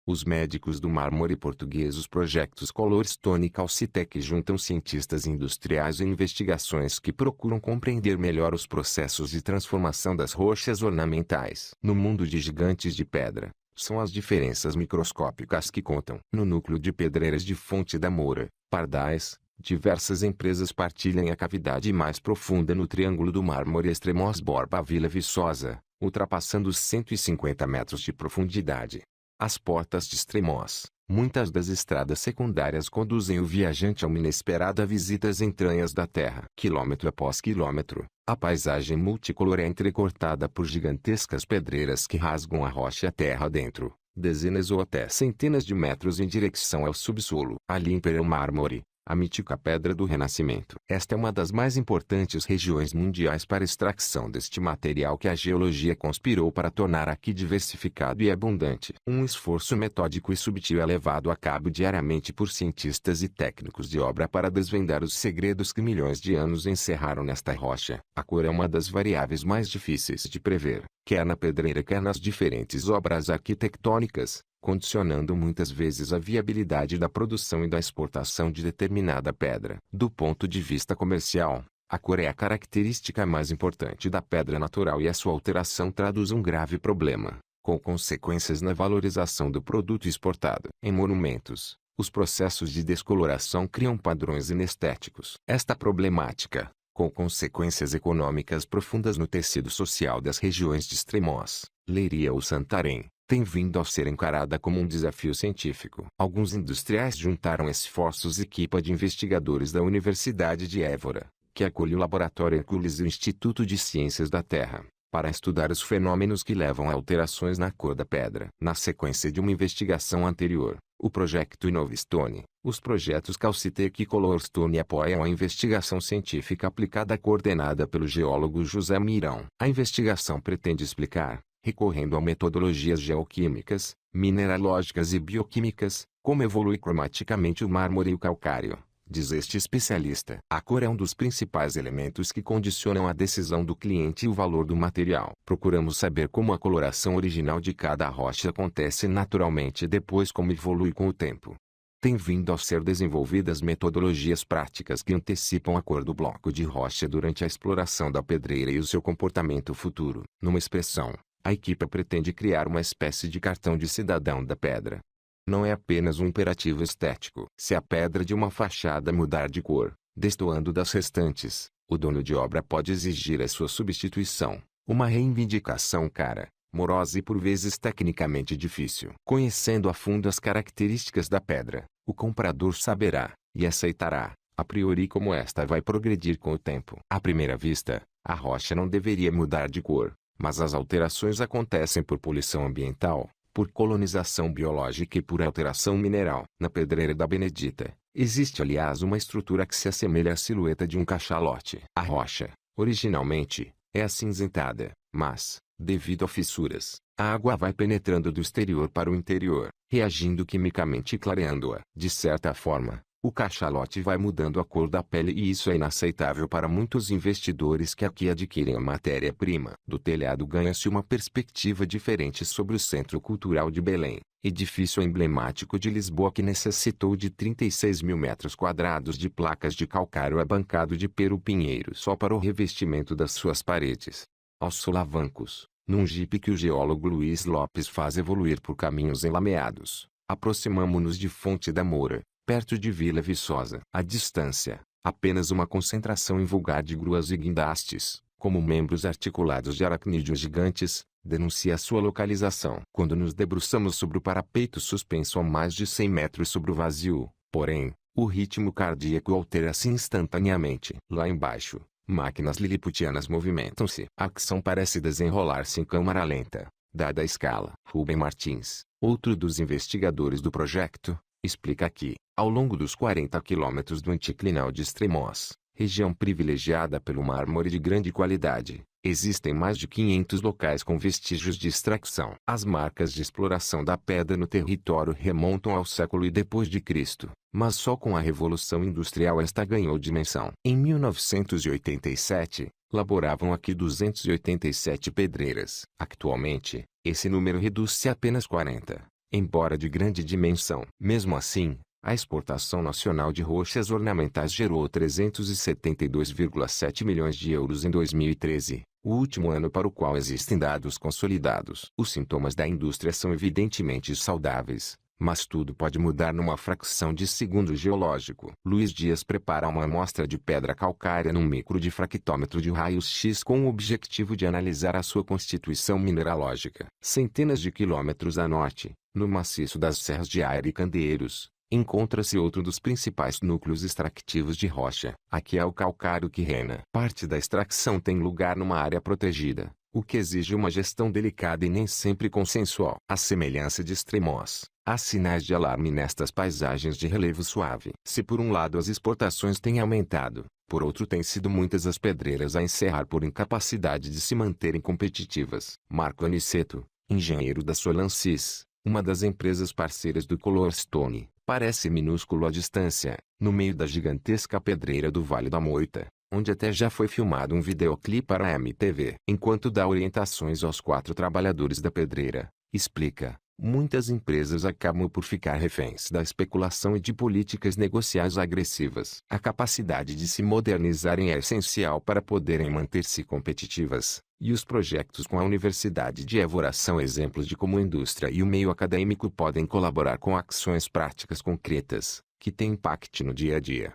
Os médicos do mármore português, os projetos Colorstone e Calcitec juntam cientistas industriais e investigações que procuram compreender melhor os processos de transformação das rochas ornamentais. No mundo de gigantes de pedra, são as diferenças microscópicas que contam. No núcleo de Pedreiras de Fonte da Moura, Pardais, diversas empresas partilham a cavidade mais profunda no Triângulo do Mármore Estremoz-Borba Vila Viçosa, ultrapassando os 150 metros de profundidade. As portas de Estremoz, muitas das estradas secundárias conduzem o viajante a uma inesperada visita às entranhas da Terra. Quilômetro após quilômetro, a paisagem multicolor é entrecortada por gigantescas pedreiras que rasgam a rocha terra dentro, dezenas ou até centenas de metros em direção ao subsolo. Ali impera o mármore, a mítica pedra do Renascimento. Esta é uma das mais importantes regiões mundiais para extração deste material que a geologia conspirou para tornar aqui diversificado e abundante. Um esforço metódico e subtil é levado a cabo diariamente por cientistas e técnicos de obra para desvendar os segredos que milhões de anos encerraram nesta rocha. A cor é uma das variáveis mais difíceis de prever, quer na pedreira quer nas diferentes obras arquitetônicas, condicionando muitas vezes a viabilidade da produção e da exportação de determinada pedra. Do ponto de vista comercial, a cor é a característica mais importante da pedra natural e a sua alteração traduz um grave problema, com consequências na valorização do produto exportado. Em monumentos, os processos de descoloração criam padrões inestéticos. Esta problemática, com consequências econômicas profundas no tecido social das regiões de Estremoz, Leiria ou Santarém, tem vindo a ser encarada como um desafio científico. Alguns industriais juntaram esforços e equipa de investigadores da Universidade de Évora, que acolhe o Laboratório Hercules e o Instituto de Ciências da Terra, para estudar os fenômenos que levam a alterações na cor da pedra. Na sequência de uma investigação anterior, o projeto Innovistone, os projetos Calcitec e Colorstone apoiam a investigação científica aplicada coordenada pelo geólogo José Mirão. A investigação pretende explicar, recorrendo a metodologias geoquímicas, mineralógicas e bioquímicas, como evolui cromaticamente o mármore e o calcário, diz este especialista. A cor é um dos principais elementos que condicionam a decisão do cliente e o valor do material. Procuramos saber como a coloração original de cada rocha acontece naturalmente e depois como evolui com o tempo. Tem vindo a ser desenvolvidas metodologias práticas que antecipam a cor do bloco de rocha durante a exploração da pedreira e o seu comportamento futuro. Numa expressão, a equipe pretende criar uma espécie de cartão de cidadão da pedra. Não é apenas um imperativo estético. Se a pedra de uma fachada mudar de cor, destoando das restantes, o dono de obra pode exigir a sua substituição, uma reivindicação cara, morosa e por vezes tecnicamente difícil. Conhecendo a fundo as características da pedra, o comprador saberá, e aceitará, a priori como esta vai progredir com o tempo. À primeira vista, a rocha não deveria mudar de cor. Mas as alterações acontecem por poluição ambiental, por colonização biológica e por alteração mineral. Na Pedreira da Benedita, existe aliás uma estrutura que se assemelha à silhueta de um cachalote. A rocha, originalmente, é acinzentada, mas, devido a fissuras, a água vai penetrando do exterior para o interior, reagindo quimicamente e clareando-a. De certa forma, o cachalote vai mudando a cor da pele e isso é inaceitável para muitos investidores que aqui adquirem a matéria-prima. Do telhado ganha-se uma perspectiva diferente sobre o Centro Cultural de Belém, edifício emblemático de Lisboa que necessitou de 36 mil metros quadrados de placas de calcário abancado de peru-pinheiro só para o revestimento das suas paredes. Aos solavancos, num jipe que o geólogo Luiz Lopes faz evoluir por caminhos enlameados, aproximamo-nos de Fonte da Moura, perto de Vila Viçosa. À distância, apenas uma concentração invulgar de gruas e guindastes, como membros articulados de aracnídeos gigantes, denuncia a sua localização. Quando nos debruçamos sobre o parapeito suspenso a mais de 100 metros sobre o vazio, porém, o ritmo cardíaco altera-se instantaneamente. Lá embaixo, máquinas liliputianas movimentam-se. A ação parece desenrolar-se em câmara lenta, dada a escala. Rubem Martins, outro dos investigadores do projeto, explica que, ao longo dos 40 quilômetros do anticlinal de Estremoz, região privilegiada pelo mármore de grande qualidade, existem mais de 500 locais com vestígios de extração. As marcas de exploração da pedra no território remontam ao século e depois de Cristo, mas só com a Revolução Industrial esta ganhou dimensão. Em 1987, laboravam aqui 287 pedreiras. Atualmente, esse número reduz-se a apenas 40. embora de grande dimensão. Mesmo assim, a exportação nacional de rochas ornamentais gerou 372,7 milhões de euros em 2013, o último ano para o qual existem dados consolidados. Os sintomas da indústria são evidentemente saudáveis, mas tudo pode mudar numa fração de segundo geológico. Luiz Dias prepara uma amostra de pedra calcária num microdifractômetro de raios-x com o objetivo de analisar a sua constituição mineralógica. Centenas de quilômetros a norte, no maciço das Serras de Aire e Candeeiros, encontra-se outro dos principais núcleos extractivos de rocha. Aqui é o calcário que reina. Parte da extração tem lugar numa área protegida, o que exige uma gestão delicada e nem sempre consensual. À semelhança de extremos, há sinais de alarme nestas paisagens de relevo suave. Se por um lado as exportações têm aumentado, por outro têm sido muitas as pedreiras a encerrar por incapacidade de se manterem competitivas. Marco Aniceto, engenheiro da Solancis, uma das empresas parceiras do Colorstone, parece minúsculo à distância, no meio da gigantesca pedreira do Vale da Moita, onde até já foi filmado um videoclipe para a MTV. Enquanto dá orientações aos 4 trabalhadores da pedreira, explica: muitas empresas acabam por ficar reféns da especulação e de políticas negociais agressivas. A capacidade de se modernizarem é essencial para poderem manter-se competitivas, e os projetos com a Universidade de Évora são exemplos de como a indústria e o meio acadêmico podem colaborar com ações práticas concretas, que têm impacto no dia a dia.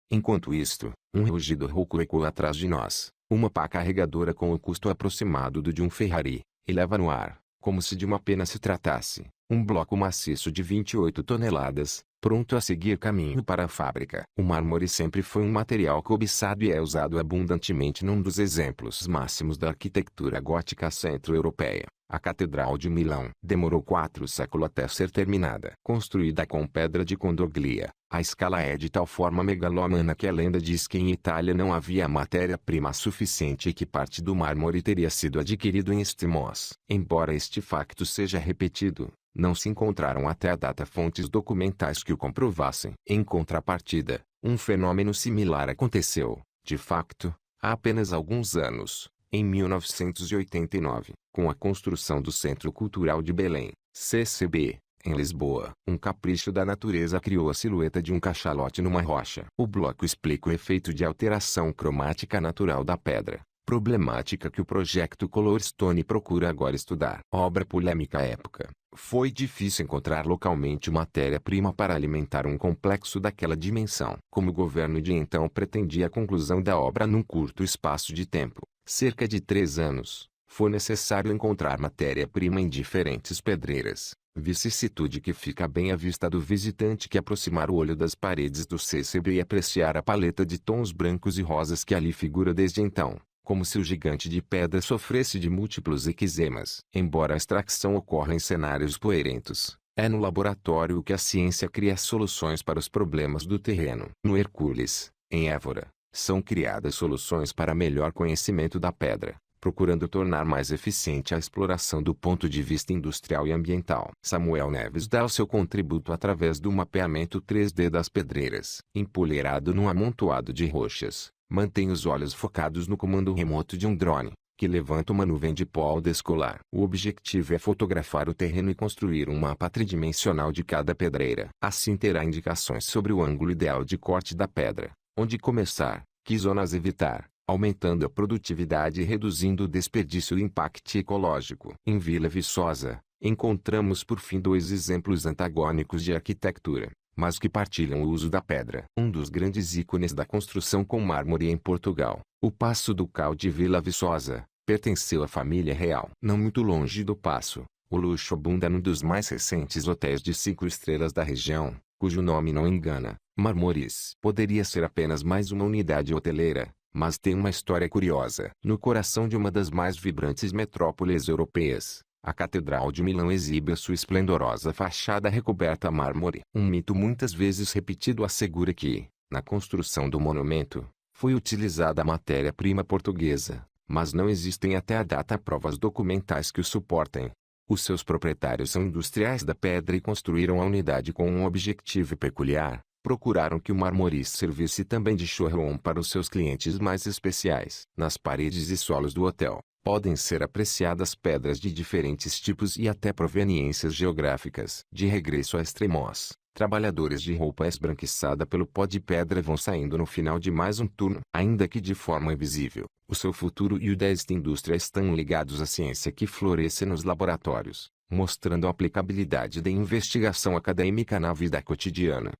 Enquanto isto, um rugido rouco ecoa atrás de nós, uma pá carregadora com o custo aproximado do de um Ferrari, eleva no ar, como se de uma pena se tratasse, um bloco maciço de 28 toneladas, pronto a seguir caminho para a fábrica. O mármore sempre foi um material cobiçado e é usado abundantemente num dos exemplos máximos da arquitetura gótica centro-europeia, a Catedral de Milão. Demorou 4 séculos até ser terminada. Construída com pedra de Condorglia, a escala é de tal forma megalomana que a lenda diz que em Itália não havia matéria-prima suficiente e que parte do mármore teria sido adquirido em Estremoz. Embora este facto seja repetido, não se encontraram até a data fontes documentais que o comprovassem. Em contrapartida, um fenômeno similar aconteceu, de facto, há apenas alguns anos, em 1989, com a construção do Centro Cultural de Belém, CCB, em Lisboa. Um capricho da natureza criou a silhueta de um cachalote numa rocha. O bloco explica o efeito de alteração cromática natural da pedra, problemática que o projeto Colorstone procura agora estudar. Obra polêmica à época. Foi difícil encontrar localmente matéria-prima para alimentar um complexo daquela dimensão. Como o governo de então pretendia a conclusão da obra num curto espaço de tempo, cerca de 3 anos, foi necessário encontrar matéria-prima em diferentes pedreiras, vicissitude que fica bem à vista do visitante que aproximar o olho das paredes do CCB e apreciar a paleta de tons brancos e rosas que ali figura desde então, como se o gigante de pedra sofresse de múltiplos eczemas. Embora a extração ocorra em cenários poeirentos, é no laboratório que a ciência cria soluções para os problemas do terreno. No Hercules, em Évora, são criadas soluções para melhor conhecimento da pedra, procurando tornar mais eficiente a exploração do ponto de vista industrial e ambiental. Samuel Neves dá o seu contributo através do mapeamento 3D das pedreiras. Empoleirado num amontoado de rochas, mantém os olhos focados no comando remoto de um drone, que levanta uma nuvem de pó ao descolar. O objetivo é fotografar o terreno e construir um mapa tridimensional de cada pedreira. Assim terá indicações sobre o ângulo ideal de corte da pedra, onde começar, que zonas evitar, aumentando a produtividade e reduzindo o desperdício e impacto ecológico. Em Vila Viçosa, encontramos por fim 2 exemplos antagônicos de arquitetura, mas que partilham o uso da pedra. Um dos grandes ícones da construção com mármore em Portugal, o Paço Ducal de Vila Viçosa, pertenceu à família real. Não muito longe do paço, o luxo abunda num dos mais recentes hotéis de 5 estrelas da região, cujo nome não engana, Marmoris. Poderia ser apenas mais uma unidade hoteleira, mas tem uma história curiosa. No coração de uma das mais vibrantes metrópoles europeias, a Catedral de Milão exibe a sua esplendorosa fachada recoberta a mármore. Um mito muitas vezes repetido assegura que, na construção do monumento, foi utilizada a matéria-prima portuguesa, mas não existem até a data provas documentais que o suportem. Os seus proprietários são industriais da pedra e construíram a unidade com um objetivo peculiar. Procuraram que o Marmoris servisse também de showroom para os seus clientes mais especiais. Nas paredes e solos do hotel, Podem ser apreciadas pedras de diferentes tipos e até proveniências geográficas. De regresso a Extremos, trabalhadores de roupa esbranquiçada pelo pó de pedra vão saindo no final de mais um turno. Ainda que de forma invisível, o seu futuro e o desta indústria estão ligados à ciência que floresce nos laboratórios, mostrando a aplicabilidade da investigação acadêmica na vida cotidiana.